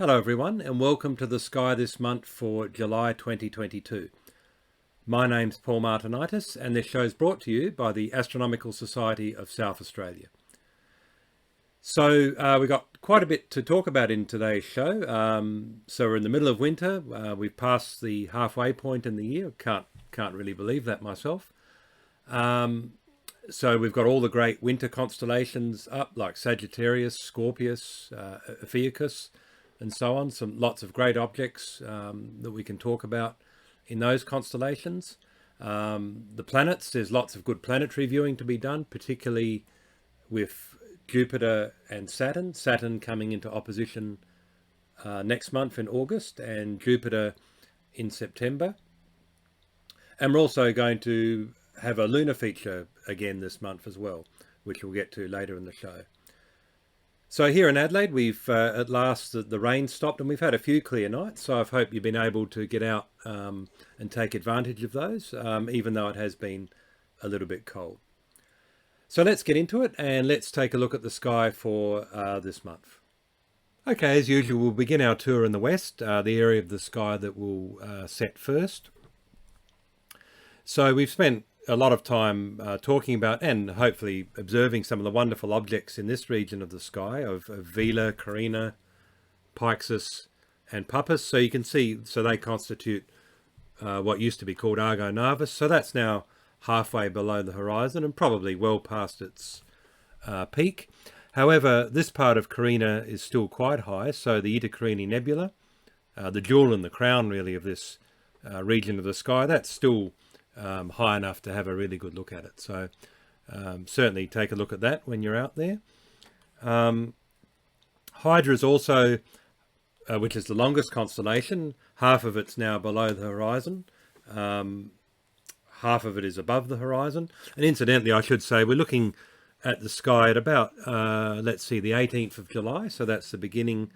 Hello everyone and welcome to the sky this month for July 2022. My name's Paul Martinaitis and this show is brought to you by the Astronomical Society of South Australia. So we've got quite a bit to talk about in today's show. So we're in the middle of winter. We've passed the halfway point in the year. Can't really believe that myself. So we've got all the great winter constellations up like Sagittarius, Scorpius, Ophiuchus, and so on. Lots of great objects that we can talk about in those constellations. The planets, there's lots of good planetary viewing to be done, particularly with Jupiter and Saturn. Saturn coming into opposition next month in August and Jupiter in September. And we're also going to have a lunar feature again this month as well, which we'll get to later in the show. So here in Adelaide, we've at last the rain stopped and we've had a few clear nights. So I hope you've been able to get out and take advantage of those, even though it has been a little bit cold. So let's get into it and let's take a look at the sky for this month. Okay, as usual, we'll begin our tour in the west, the area of the sky that will set first. So we've spent a lot of time talking about and hopefully observing some of the wonderful objects in this region of the sky of Vela, Carina, Pyxis and Puppis. So you can see, so they constitute what used to be called Argo Navis. So that's now halfway below the horizon and probably well past its peak. However, this part of Carina is still quite high. So the Eta Carini Nebula, the jewel in the crown really of this region of the sky, that's still high enough to have a really good look at it. So certainly take a look at that when you're out there. Hydra is also, which is the longest constellation, half of it's now below the horizon. Half of it is above the horizon. And incidentally, I should say, we're looking at the sky at about, let's see, the 18th of July. So that's the beginning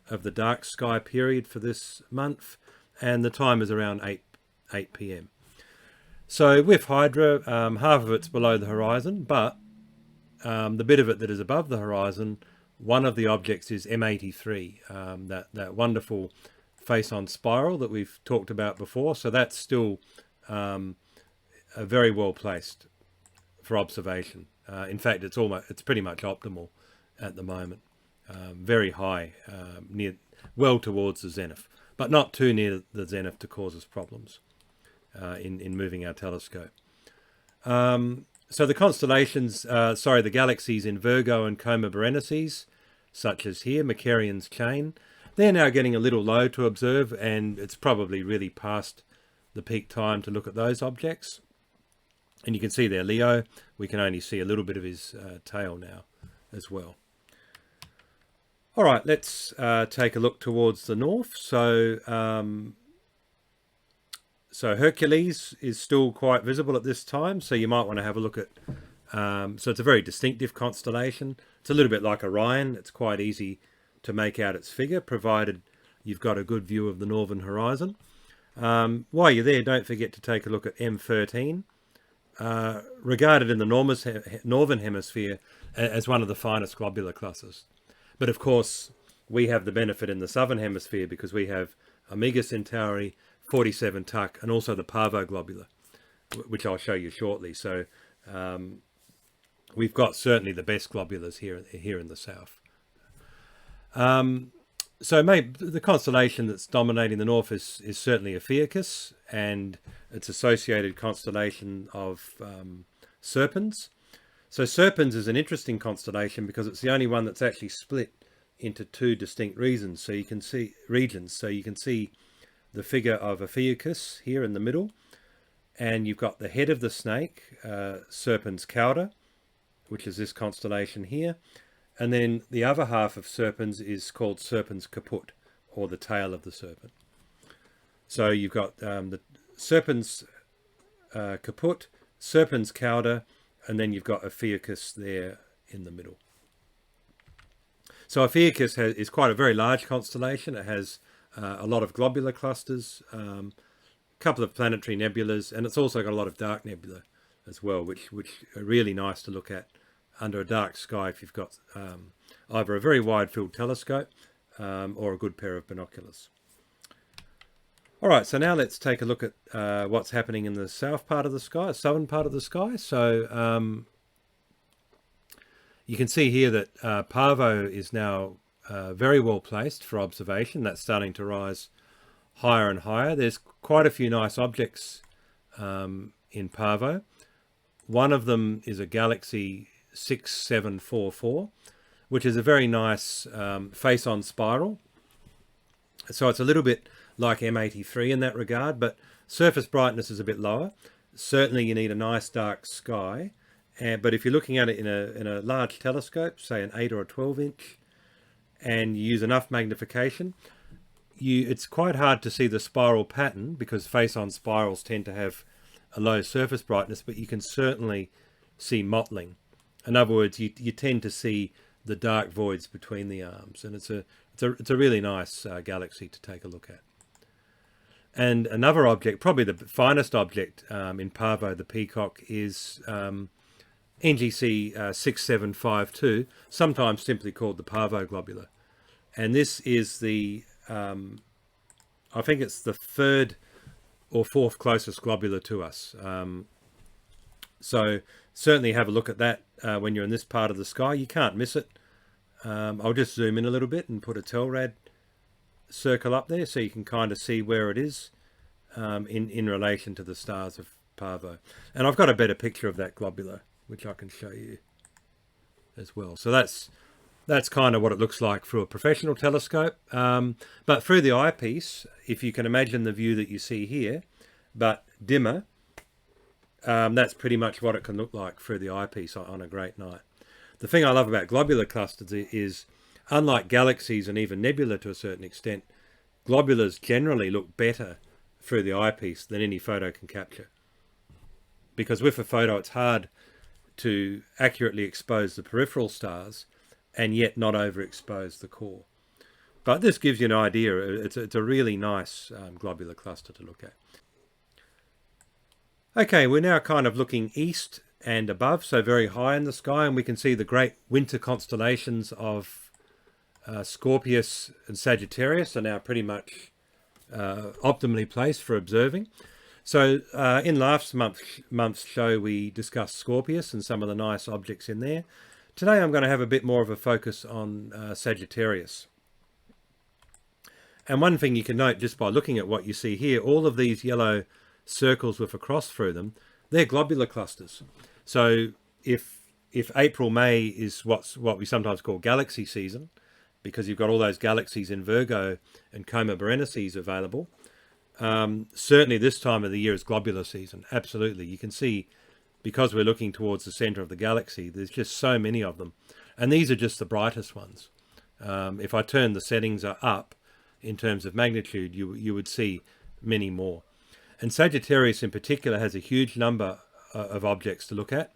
of the dark sky period for this month. And the time is around 8 p.m. So with Hydra, half of it's below the horizon, but the bit of it that is above the horizon, one of the objects is M83, that wonderful face-on spiral that we've talked about before. So that's still very well placed for observation. In fact, it's pretty much optimal at the moment. Very high, well towards the zenith, but not too near the zenith to cause us problems. In moving our telescope. So the constellations, the galaxies in Virgo and Coma Berenices, such as here, Macarian's chain, they're now getting a little low to observe and it's probably really past the peak time to look at those objects. And you can see there Leo, we can only see a little bit of his tail now as well. All right, let's take a look towards the north. So Hercules is still quite visible at this time, so you might want to have a look at, so it's a very distinctive constellation. It's a little bit like Orion. It's quite easy to make out its figure, provided you've got a good view of the northern horizon. While you're there, don't forget to take a look at M13, regarded in the northern hemisphere as one of the finest globular clusters. But of course, we have the benefit in the southern hemisphere because we have Omega Centauri, 47 Tuc, and also the Pavo Globular, which I'll show you shortly. So we've got certainly the best globulars here in the south. So maybe the constellation that's dominating the north is certainly Ophiuchus and its associated constellation of Serpens. So Serpens is an interesting constellation because it's the only one that's actually split into two distinct regions. So you can see the figure of Ophiuchus here in the middle, and you've got the head of the snake, Serpens Cauda, which is this constellation here, and then the other half of Serpens is called Serpens Caput, or the tail of the serpent. So you've got the Serpens Caput, Serpens Cauda, and then you've got Ophiuchus there in the middle. So Ophiuchus is quite a very large constellation. It has a lot of globular clusters, a couple of planetary nebulas, and it's also got a lot of dark nebula as well, which are really nice to look at under a dark sky if you've got either a very wide field telescope or a good pair of binoculars. All right, so now let's take a look at what's happening in the south part of the sky, southern part of the sky. So you can see here that Parvo is now very well placed for observation. That's starting to rise higher and higher. There's quite a few nice objects in Parvo. One of them is a galaxy 6744, which is a very nice face-on spiral. So it's a little bit like M83 in that regard, but surface brightness is a bit lower. Certainly you need a nice dark sky, but if you're looking at it in a large telescope, say an 8 or a 12 inch, and you use enough magnification, it's quite hard to see the spiral pattern because face-on spirals tend to have a low surface brightness, but you can certainly see mottling. In other words, you tend to see the dark voids between the arms, and it's a really nice galaxy to take a look at. And another object, probably the finest object in Parvo, the Peacock, is NGC 6752, sometimes simply called the Parvo Globular. And this is the, I think it's the third or fourth closest globular to us. So certainly have a look at that when you're in this part of the sky. You can't miss it. I'll just zoom in a little bit and put a Telrad circle up there so you can kind of see where it is in relation to the stars of Parvo. And I've got a better picture of that globular, which I can show you as well. So that's kind of what it looks like through a professional telescope. But through the eyepiece, if you can imagine the view that you see here, but dimmer, that's pretty much what it can look like through the eyepiece on a great night. The thing I love about globular clusters is, unlike galaxies and even nebula to a certain extent, globulars generally look better through the eyepiece than any photo can capture. Because with a photo, it's hard to accurately expose the peripheral stars and yet not overexpose the core. But this gives you an idea. It's a really nice globular cluster to look at. Okay, we're now kind of looking east and above, so very high in the sky, and we can see the great winter constellations of Scorpius and Sagittarius are now pretty much optimally placed for observing. So in last month's show, we discussed Scorpius and some of the nice objects in there. Today I'm going to have a bit more of a focus on Sagittarius. And one thing you can note just by looking at what you see here, all of these yellow circles with a cross through them, they're globular clusters. So if April, May is what we sometimes call galaxy season, because you've got all those galaxies in Virgo and Coma Berenices available, certainly this time of the year is globular season. Absolutely. You can see, because we're looking towards the center of the galaxy, there's just so many of them. And these are just the brightest ones. If I turn the settings up in terms of magnitude, you would see many more. And Sagittarius in particular has a huge number of objects to look at.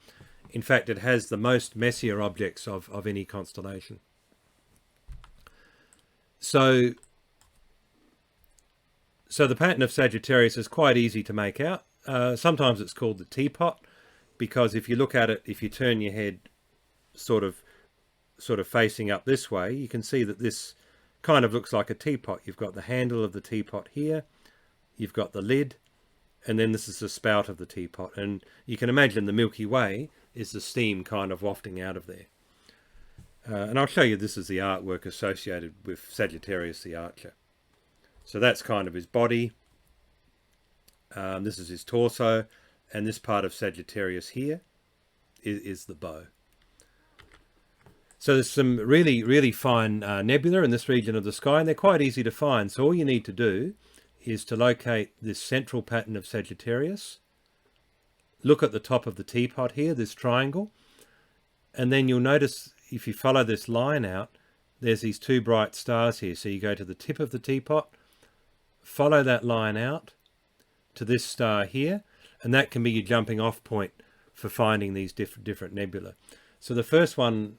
In fact, it has the most messier objects of any constellation. So the pattern of Sagittarius is quite easy to make out. Sometimes it's called the teapot, because if you look at it, if you turn your head sort of facing up this way, you can see that this kind of looks like a teapot. You've got the handle of the teapot here, you've got the lid, and then this is the spout of the teapot. And you can imagine the Milky Way is the steam kind of wafting out of there. And I'll show you, this is the artwork associated with Sagittarius the Archer. So that's kind of his body. This is his torso. And this part of Sagittarius here is the bow. So there's some really, really fine nebula in this region of the sky, and they're quite easy to find. So all you need to do is to locate this central pattern of Sagittarius. Look at the top of the teapot here, this triangle. And then you'll notice, if you follow this line out, there's these two bright stars here. So you go to the tip of the teapot, follow that line out to this star here, and that can be your jumping off point for finding these different nebula. So the first one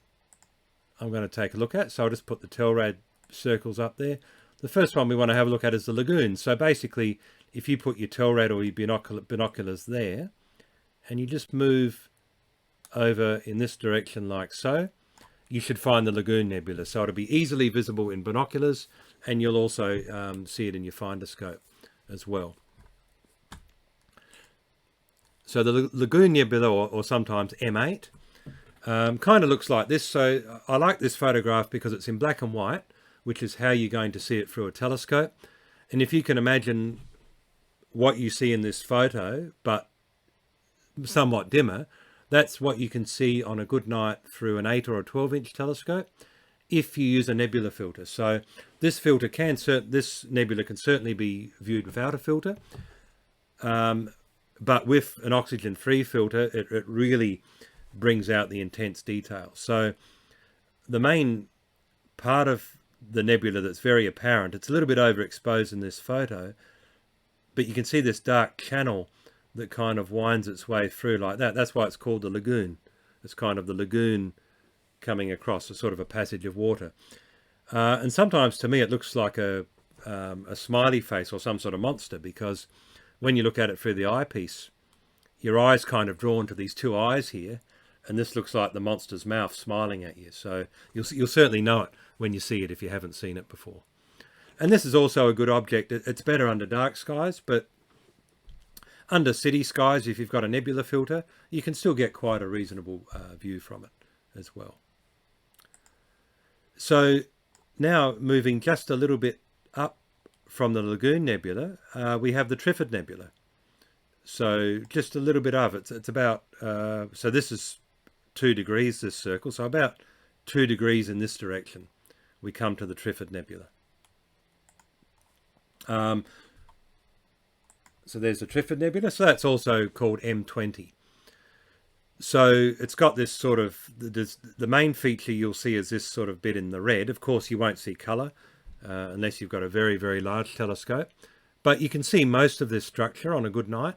I'm going to take a look at, so I'll just put the Telrad circles up there. The first one we want to have a look at is the Lagoon. So basically, if you put your Telrad or your binoculars there, and you just move over in this direction like so, you should find the Lagoon Nebula. So it'll be easily visible in binoculars, and you'll also see it in your finder scope as well. So the Lagoon Nebula, or sometimes M8, kind of looks like this. So I like this photograph because it's in black and white, which is how you're going to see it through a telescope. And if you can imagine what you see in this photo, but somewhat dimmer, that's what you can see on a good night through an 8 or a 12-inch telescope if you use a nebula filter. So this filter this nebula can certainly be viewed without a filter, but with an oxygen-free filter, it really brings out the intense detail. So the main part of the nebula that's very apparent, it's a little bit overexposed in this photo, but you can see this dark channel that kind of winds its way through like that. That's why it's called the lagoon. It's kind of the lagoon coming across, a sort of a passage of water. And sometimes to me it looks like a smiley face or some sort of monster, because when you look at it through the eyepiece, your eye's kind of drawn to these two eyes here, and this looks like the monster's mouth smiling at you. So you'll certainly know it when you see it if you haven't seen it before. And this is also a good object. It's better under dark skies, but under city skies, if you've got a nebula filter, you can still get quite a reasonable view from it as well. So now moving just a little bit up from the Lagoon Nebula, we have the Triford Nebula. So just a little bit of it. It's about, so this is 2 degrees, this circle, so about 2 degrees in this direction we come to the Triford Nebula. So there's the Triford Nebula. So that's also called M20. So it's got this sort of, the main feature you'll see is this sort of bit in the red. Of course, you won't see colour unless you've got a very, very large telescope. But you can see most of this structure on a good night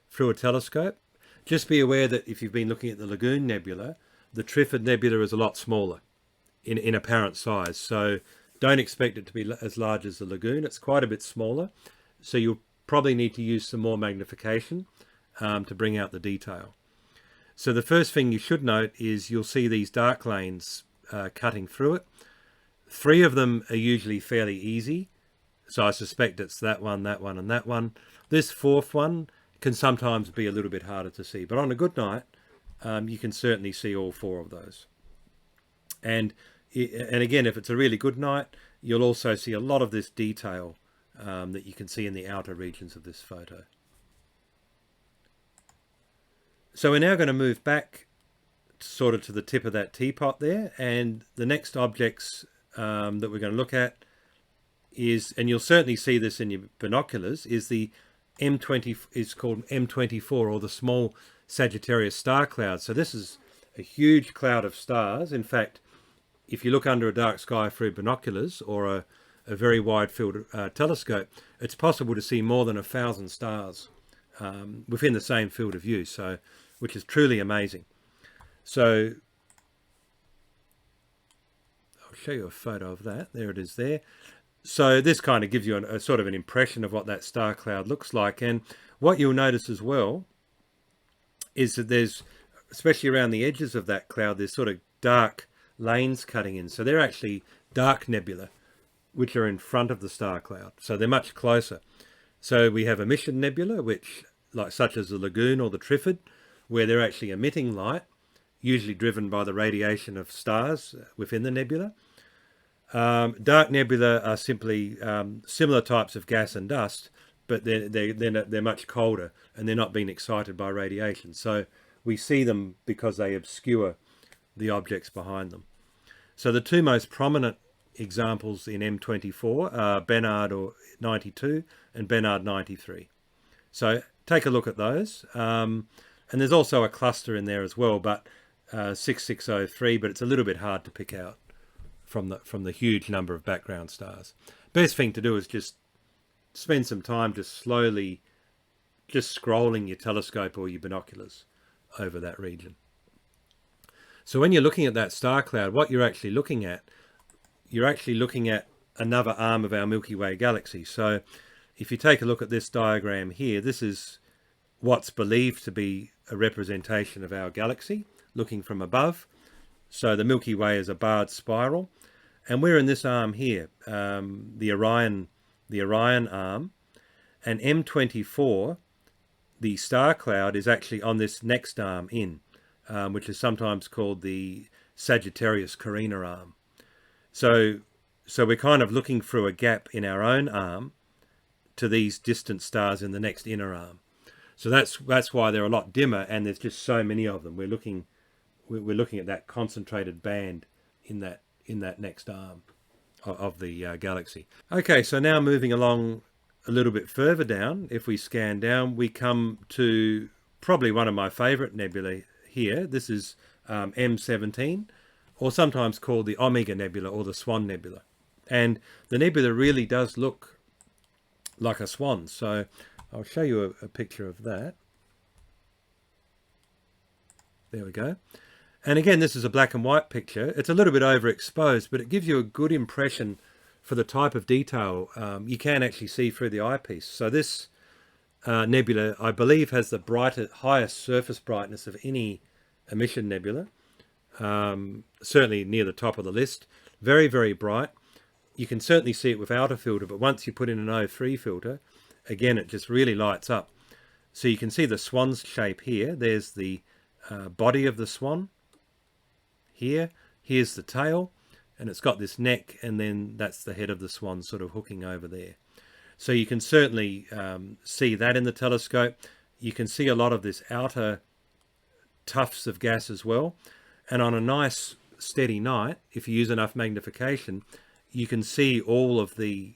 through a telescope. Just be aware that if you've been looking at the Lagoon Nebula, the Triford Nebula is a lot smaller in apparent size. So don't expect it to be as large as the Lagoon. It's quite a bit smaller. So you'll probably need to use some more magnification to bring out the detail. So the first thing you should note is you'll see these dark lanes cutting through it. 3 of them are usually fairly easy. So I suspect it's that one, and that one. This 4th one can sometimes be a little bit harder to see. But on a good night, you can certainly see all 4 of those. And again, if it's a really good night, you'll also see a lot of this detail that you can see in the outer regions of this photo. So we're now going to move back sort of to the tip of that teapot there, and the next objects that we're going to look at is, and you'll certainly see this in your binoculars, is the M20, is called M24, or the small Sagittarius star cloud. So this is a huge cloud of stars. In fact, if you look under a dark sky through binoculars or a very wide field telescope, it's possible to see more than 1,000 stars within the same field of view, so which is truly amazing. So I'll show you a photo of that. There it is there. So this kind of gives you a sort of an impression of what that star cloud looks like. And what you'll notice as well is that there's, especially around the edges of that cloud, there's sort of dark lanes cutting in. So they're actually dark nebula, which are in front of the star cloud. So they're much closer. So we have emission nebula, which, like such as the Lagoon or the Triford, where they're actually emitting light, usually driven by the radiation of stars within the nebula. Dark nebula are simply similar types of gas and dust, but they're much colder and they're not being excited by radiation. So we see them because they obscure the objects behind them. So the 2 most prominent examples in M24 are Benard 92 and Benard 93. So take a look at those. And there's also a cluster in there as well, but 6603, but it's a little bit hard to pick out from the huge number of background stars. Best thing to do is just spend some time just slowly just scrolling your telescope or your binoculars over that region. So when you're looking at that star cloud, what you're actually looking at another arm of our Milky Way galaxy. So if you take a look at this diagram here, this is what's believed to be a representation of our galaxy looking from above. So the Milky Way is a barred spiral, and we're in this arm here, the Orion arm, and M24, the star cloud, is actually on this next arm in, which is sometimes called the Sagittarius Carina arm. So we're kind of looking through a gap in our own arm to these distant stars in the next inner arm. So that's why they're a lot dimmer, and there's just so many of them. We're looking at that concentrated band in that next arm of the galaxy. Okay, so now moving along a little bit further down, if we scan down, we come to probably one of my favourite nebulae here. This is M17, or sometimes called the Omega Nebula or the Swan Nebula. And the nebula really does look like a swan. So I'll show you a picture of that. There we go. And again, this is a black and white picture. It's a little bit overexposed, but it gives you a good impression for the type of detail you can actually see through the eyepiece. So this nebula, I believe, has the highest surface brightness of any emission nebula. Certainly near the top of the list. Very, very bright. You can certainly see it without a filter, but once you put in an O3 filter, again, it just really lights up. So you can see the swan's shape here. There's the body of the swan here. Here's the tail, and it's got this neck, and then that's the head of the swan sort of hooking over there. So you can certainly see that in the telescope. You can see a lot of this outer tufts of gas as well. And on a nice steady night, if you use enough magnification, you can see all of the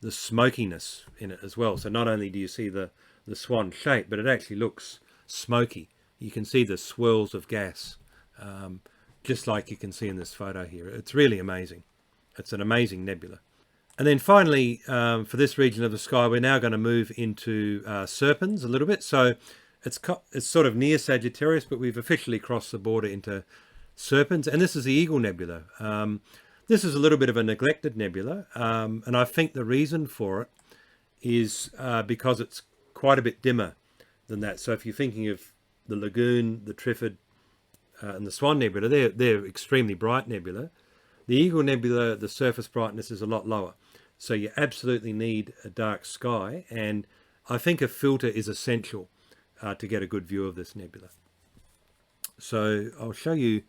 smokiness in it as well. So not only do you see the swan shape, but it actually looks smoky. You can see the swirls of gas, just like you can see in this photo here. It's really amazing. It's an amazing nebula. And then finally, for this region of the sky, we're now going to move into Serpens a little bit. So it's sort of near Sagittarius, but we've officially crossed the border into Serpens. And this is the Eagle Nebula. This is a little bit of a neglected nebula, and I think the reason for it is because it's quite a bit dimmer than that. So if you're thinking of the Lagoon, the Triford, and the Swan Nebula, they're extremely bright nebula. The Eagle Nebula, the surface brightness is a lot lower. So you absolutely need a dark sky, and I think a filter is essential to get a good view of this nebula. So I'll show you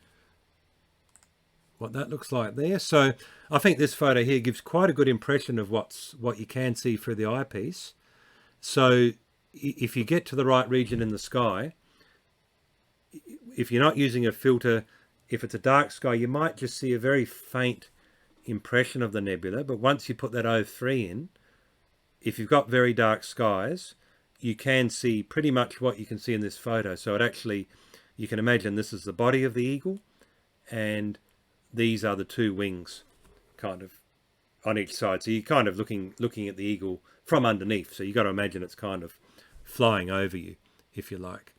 what that looks like there. So I think this photo here gives quite a good impression of what you can see through the eyepiece. So if you get to the right region in the sky, if you're not using a filter, if it's a dark sky, you might just see a very faint impression of the nebula. But once you put that O3 in, if you've got very dark skies, you can see pretty much what you can see in this photo. So it actually, you can imagine this is the body of the eagle, and these are the two wings kind of on each side. So you're kind of looking at the eagle from underneath. So you've got to imagine it's kind of flying over you, if you like.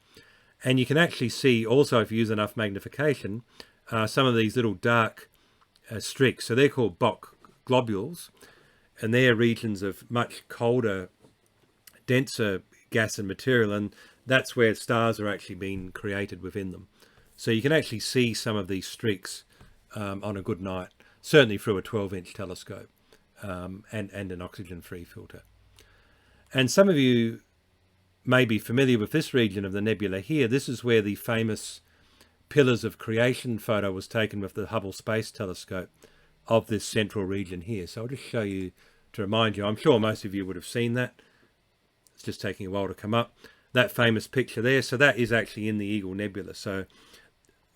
And you can actually see also, if you use enough magnification, some of these little dark streaks. So they're called Bock globules, and they're regions of much colder, denser gas and material, and that's where stars are actually being created within them. So you can actually see some of these streaks on a good night, certainly through a 12-inch telescope and an oxygen-free filter. And some of you may be familiar with this region of the nebula here. This is where the famous Pillars of Creation photo was taken with the Hubble Space Telescope of this central region here. So I'll just show you to remind you. I'm sure most of you would have seen that. It's just taking a while to come up. That famous picture there, so that is actually in the Eagle Nebula. So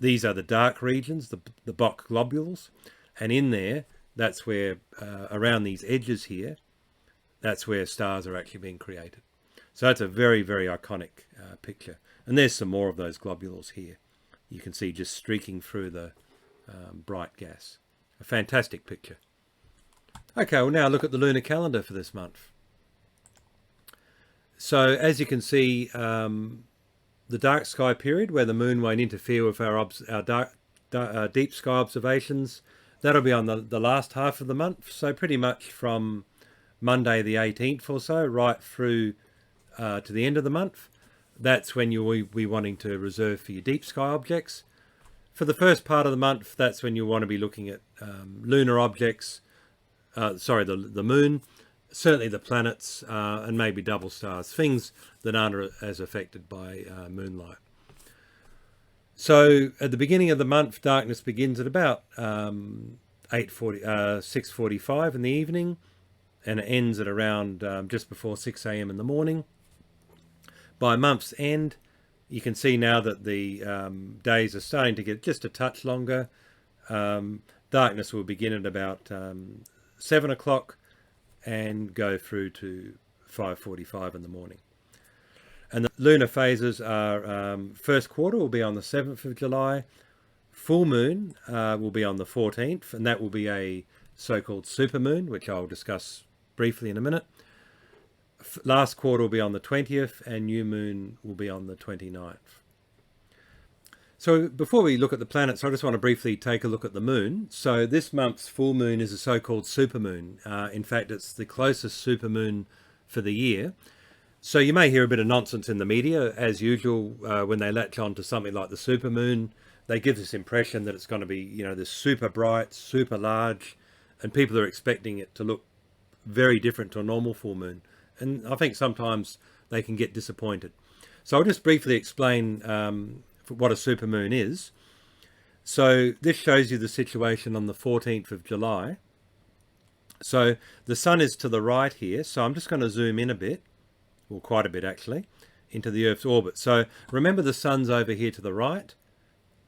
these are the dark regions, the Bock globules, and in there, that's where, around these edges here, that's where stars are actually being created. So that's a very, very iconic picture. And there's some more of those globules here. You can see just streaking through the bright gas. A fantastic picture. Okay, we'll now look at the lunar calendar for this month. So as you can see, the dark sky period, where the moon won't interfere with our deep sky observations, that'll be on the last half of the month. So pretty much from Monday the 18th or so, right through to the end of the month. That's when you'll be wanting to reserve for your deep sky objects. for the first part of the month, that's when you want to be looking at lunar objects, the moon, certainly the planets, and maybe double stars, things that aren't as affected by moonlight. So at the beginning of the month, darkness begins at about 6:45 in the evening, and it ends at around just before 6 a.m. in the morning. By month's end, you can see now that the days are starting to get just a touch longer. Darkness will begin at about 7 o'clock and go through to 5:45 in the morning. And the lunar phases are first quarter will be on the 7th of July. Full moon will be on the 14th, and that will be a so-called supermoon, which I'll discuss briefly in a minute. Last quarter will be on the 20th, and new moon will be on the 29th. So before we look at the planets, I just want to briefly take a look at the moon. So this month's full moon is a so-called supermoon. In fact, it's the closest supermoon for the year. So you may hear a bit of nonsense in the media, as usual, when they latch on to something like the supermoon. They give this impression that it's going to be, this super bright, super large, and people are expecting it to look very different to a normal full moon. And I think sometimes they can get disappointed. So I'll just briefly explain what a supermoon is. So this shows you the situation on the 14th of July. So the sun is to the right here. So I'm just going to zoom in a bit, well, quite a bit actually, into the Earth's orbit. So remember the sun's over here to the right.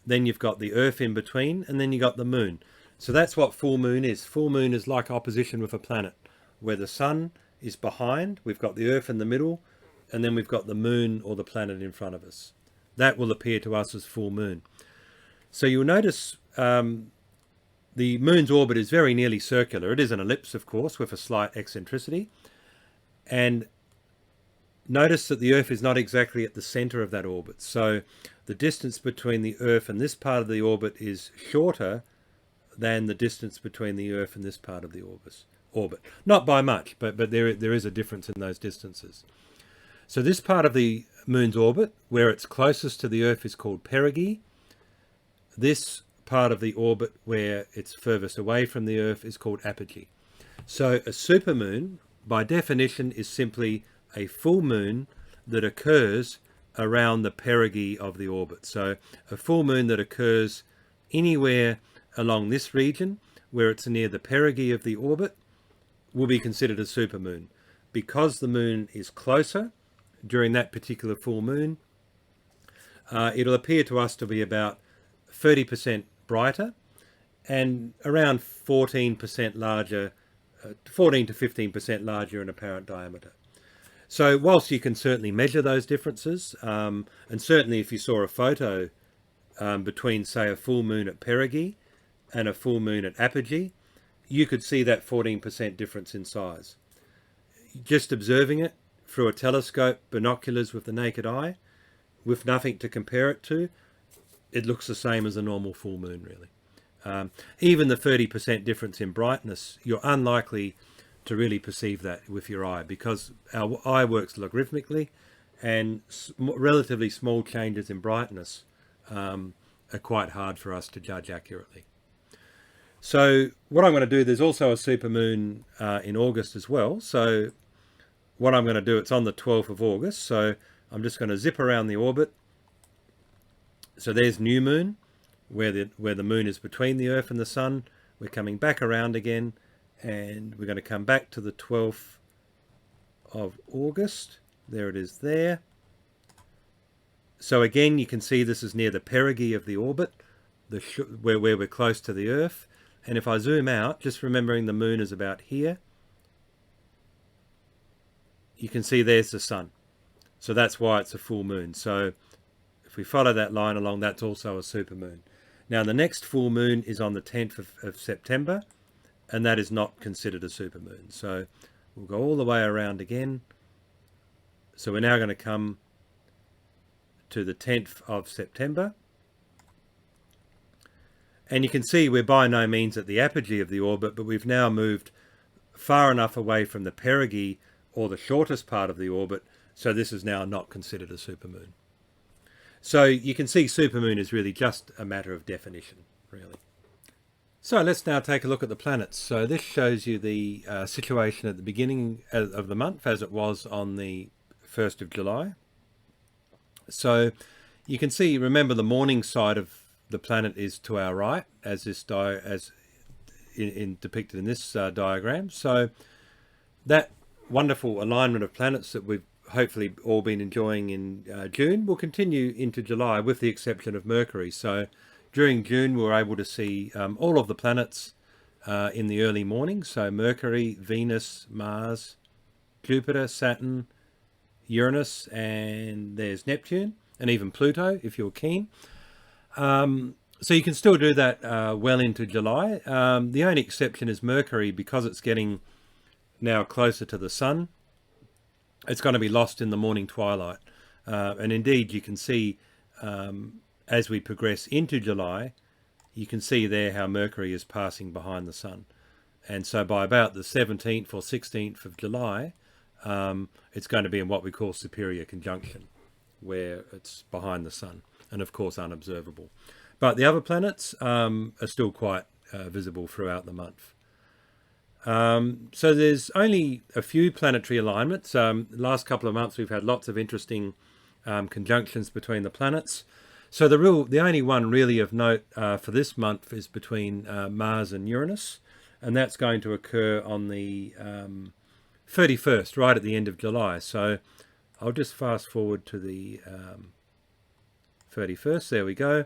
Then you've got the Earth in between, and then you got the moon. So that's what full moon is. Full moon is like opposition with a planet, where the sun is behind, we've got the Earth in the middle, and then we've got the moon or the planet in front of us. That will appear to us as full moon. So you'll notice the moon's orbit is very nearly circular. It is an ellipse, of course, with a slight eccentricity. And notice that the Earth is not exactly at the center of that orbit. So the distance between the Earth and this part of the orbit is shorter than the distance between the Earth and this part of the orbit. Not by much, but there is a difference in those distances. So this part of the moon's orbit, where it's closest to the Earth, is called perigee. This part of the orbit where it's furthest away from the Earth is called apogee. So a supermoon, by definition, is simply a full moon that occurs around the perigee of the orbit. So a full moon that occurs anywhere along this region where it's near the perigee of the orbit will be considered a supermoon. Because the moon is closer during that particular full moon, it'll appear to us to be about 30% brighter and around 14% larger, 14 to 15% larger in apparent diameter. So whilst you can certainly measure those differences, and certainly if you saw a photo between, say, a full moon at perigee and a full moon at apogee, you could see that 14% difference in size. Just observing it through a telescope, binoculars with the naked eye, with nothing to compare it to, it looks the same as a normal full moon, really. Even the 30% difference in brightness, you're unlikely to really perceive that with your eye, because our eye works logarithmically, and relatively small changes in brightness are quite hard for us to judge accurately. So what I'm going to do, there's also a supermoon in August as well. So what I'm going to do, it's on the 12th of August. So I'm just going to zip around the orbit. So there's new moon, where the moon is between the Earth and the sun. We're coming back around again, and we're going to come back to the 12th of August. There it is there. So again, you can see this is near the perigee of the orbit, where we're close to the Earth. And if I zoom out, just remembering the moon is about here, you can see there's the sun. So that's why it's a full moon. So if we follow that line along, that's also a supermoon. Now the next full moon is on the 10th of September, and that is not considered a supermoon. So we'll go all the way around again. So we're now going to come to the 10th of September. And you can see we're by no means at the apogee of the orbit, but we've now moved far enough away from the perigee, or the shortest part of the orbit, so this is now not considered a supermoon. So you can see supermoon is really just a matter of definition, really. So let's now take a look at the planets. So this shows you the situation at the beginning of the month as it was on the 1st of July. So you can see, remember, the morning side of the planet is to our right, as this depicted in this diagram. So that wonderful alignment of planets that we've hopefully all been enjoying in June will continue into July, with the exception of Mercury. So during June, we were able to see all of the planets in the early morning. So Mercury, Venus, Mars, Jupiter, Saturn, Uranus, and there's Neptune, and even Pluto, if you're keen. So you can still do that well into July. The only exception is Mercury, because it's getting now closer to the sun. It's going to be lost in the morning twilight. And indeed, you can see as we progress into July, you can see there how Mercury is passing behind the sun. And so by about the 17th or 16th of July, it's going to be in what we call superior conjunction, where it's behind the sun and of course unobservable. But the other planets are still quite visible throughout the month. So there's only a few planetary alignments. The last couple of months we've had lots of interesting conjunctions between the planets. So the only one really of note for this month is between Mars and Uranus, and that's going to occur on the 31st, right at the end of July. So I'll just fast forward to the 31st. There we go.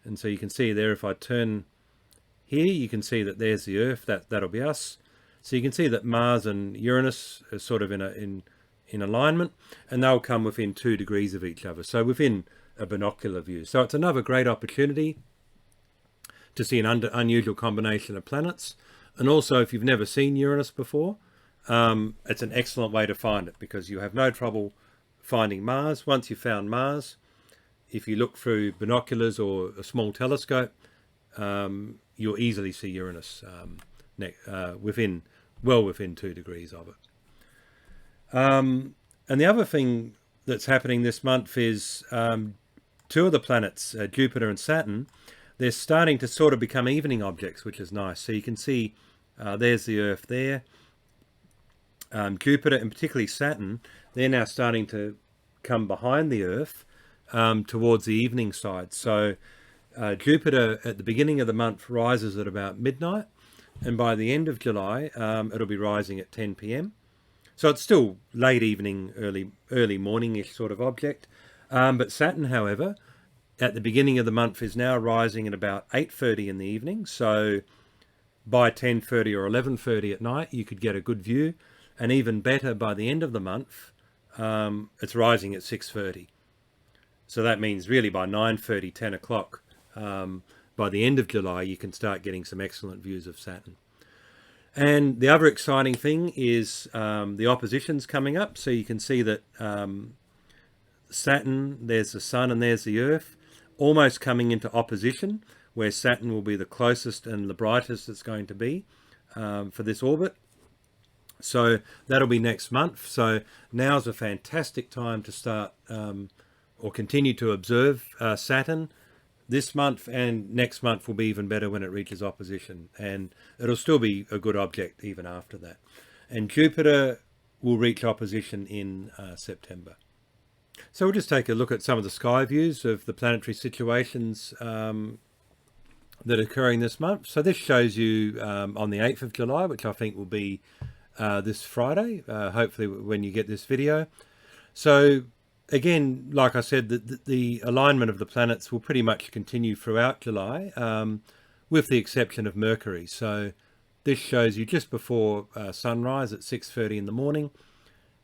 And so you can see there, if I turn here, you can see that there's the Earth. That'll be us. So you can see that Mars and Uranus are sort of in alignment, and they'll come within 2 degrees of each other. So within a binocular view. So it's another great opportunity to see an unusual combination of planets. And also, if you've never seen Uranus before, it's an excellent way to find it, because you have no trouble finding Mars. Once you've found Mars, if you look through binoculars or a small telescope, you'll easily see Uranus within 2 degrees of it. And the other thing that's happening this month is 2 of the planets, Jupiter and Saturn, they're starting to sort of become evening objects, which is nice. So you can see there's the Earth there. Jupiter, and particularly Saturn, they're now starting to come behind the Earth towards the evening side. So Jupiter at the beginning of the month rises at about midnight, and by the end of July it'll be rising at 10 p.m. So it's still late evening, early morning-ish sort of object. But Saturn, however, at the beginning of the month is now rising at about 8:30 in the evening. So by 10:30 or 11:30 at night, you could get a good view. And even better, by the end of the month, it's rising at 6:30. So that means really by 9:30, 10 o'clock, by the end of July, you can start getting some excellent views of Saturn. And the other exciting thing is the oppositions coming up. So you can see that Saturn, there's the Sun and there's the Earth, almost coming into opposition, where Saturn will be the closest and the brightest it's going to be for this orbit. So that'll be next month. So now's a fantastic time to start or continue to observe Saturn. This month and next month will be even better when it reaches opposition, and it'll still be a good object even after that. And Jupiter will reach opposition in September. So we'll just take a look at some of the sky views of the planetary situations that are occurring this month. So this shows you on the 8th of July, which I think will be this Friday, hopefully when you get this video. So again, like I said, the alignment of the planets will pretty much continue throughout July, with the exception of Mercury. So this shows you just before sunrise at 6:30 in the morning.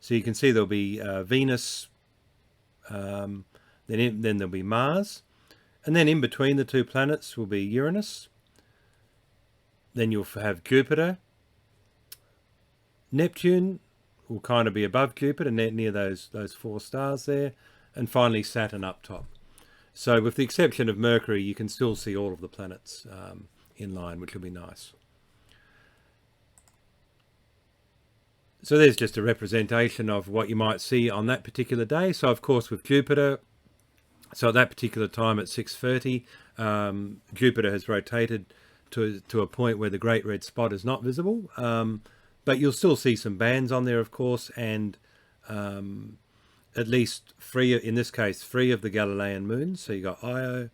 So you can see there'll be Venus, then there'll be Mars, and then in between the 2 planets will be Uranus. Then you'll have Jupiter. Neptune will kind of be above Jupiter, near those 4 stars there, and finally Saturn up top. So with the exception of Mercury, you can still see all of the planets in line, which will be nice. So there's just a representation of what you might see on that particular day. So of course with Jupiter, So at that particular time at 6:30, Jupiter has rotated to a point where the Great Red Spot is not visible. But you'll still see some bands on there, of course, and at least three, in this case, three of the Galilean moons. So you got Io,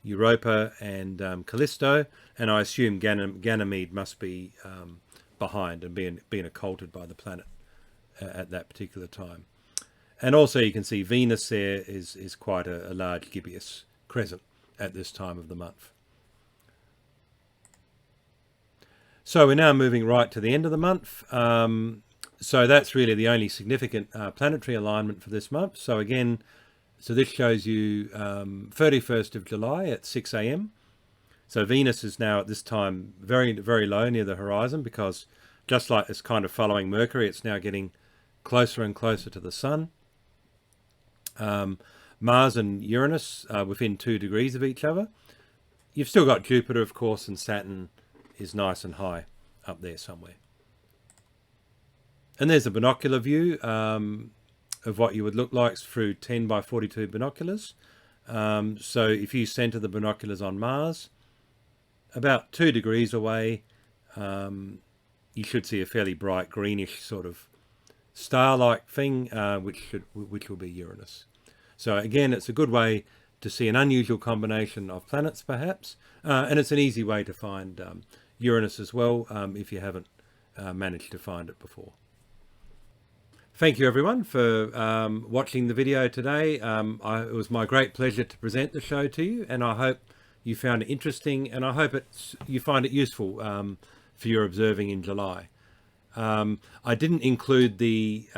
Europa, and Callisto, and I assume Ganymede must be behind and being occulted by the planet at that particular time. And also you can see Venus there is quite a large gibbous crescent at this time of the month. So we're now moving right to the end of the month. So that's really the only significant planetary alignment for this month. So again, so this shows you 31st of July at 6 a.m. So Venus is now at this time very, very low near the horizon, because just like it's kind of following Mercury, it's now getting closer and closer to the Sun. Mars and Uranus are within 2 degrees of each other. You've still got Jupiter, of course, and Saturn is nice and high up there somewhere. And there's a binocular view of what you would look like through 10 by 42 binoculars. So if you center the binoculars on Mars, about 2 degrees away, you should see a fairly bright greenish sort of star-like thing, which will be Uranus. So again, it's a good way to see an unusual combination of planets, perhaps, and it's an easy way to find Uranus as well, if you haven't managed to find it before. Thank you everyone for watching the video today. It was my great pleasure to present the show to you, and I hope you found it interesting, and I hope you find it useful for your observing in July. I didn't include the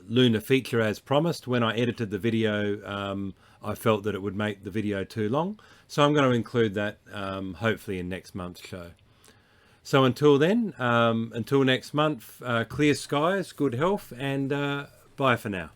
lunar feature as promised. When I edited the video, I felt that it would make the video too long, so I'm going to include that hopefully in next month's show. So until then, until next month, clear skies, good health, and bye for now.